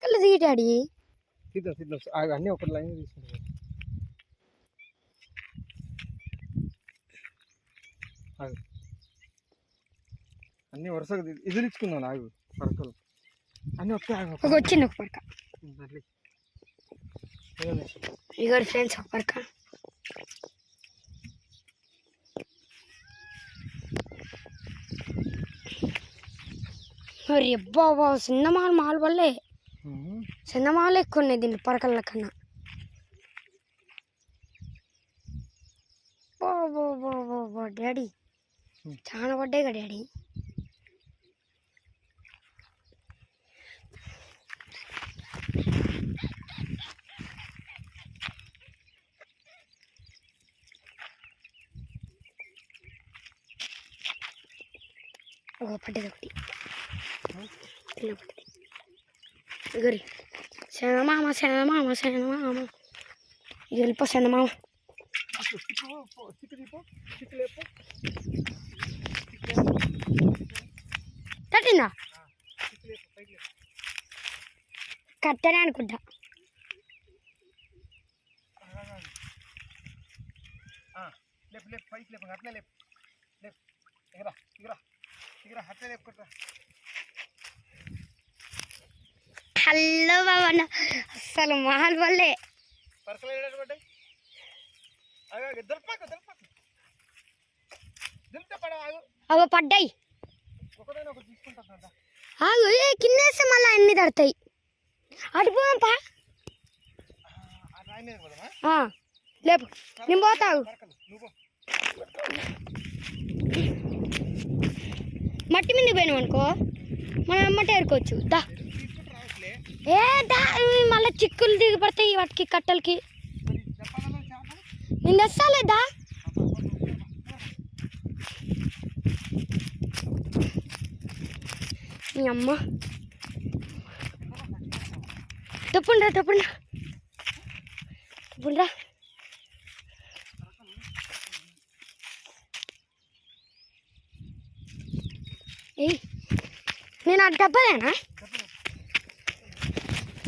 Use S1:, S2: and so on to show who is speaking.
S1: పరకలు తీ డాడీ.
S2: తీద్దాం అన్నీ ఒక లైన్ తీసుకుంటాం. అన్నీ వరుసగా ఎదిరించుకుందాం. ఆగు పరకలు అన్నీ వస్తాయి.
S1: వచ్చింది ఒక పరక. ఇగో ఫ్రెండ్స్ ఒక పరక. మరి అబ్బా చిన్నమాల మాల వల్లే చిన్నమాలు ఎక్కువ ఉన్నాయి దీంట్లో పరకల కన్నా. డాడీ చాలా పడ్డాయి కదా డాడీ. పడ్డది ఒకటి పడ్డది. ఇగరి శనమామ ఇది వెళ్ళిపో శనమామ. తట్టిందా కట్టనే అనుకుంటా. హలో బాబా అసలు మాల్ వల్లే అవ పడ్డాయి. ఆగు కిందేస్తే మళ్ళీ అన్ని తడతాయి. అటుపోదాంపా లేపు నేను పోతావు. మట్టి మీద పోయినాం అనుకో మనం అమ్మటే ఏరుకోవచ్చు. దా మళ్ళీ చిక్కులు దిగి పడతాయి వాటికి కట్టలకి. నేను తెస్తాలేదా మీ అమ్మ. తప్పుండ్రా నేను ఆ డబ్బాలేనా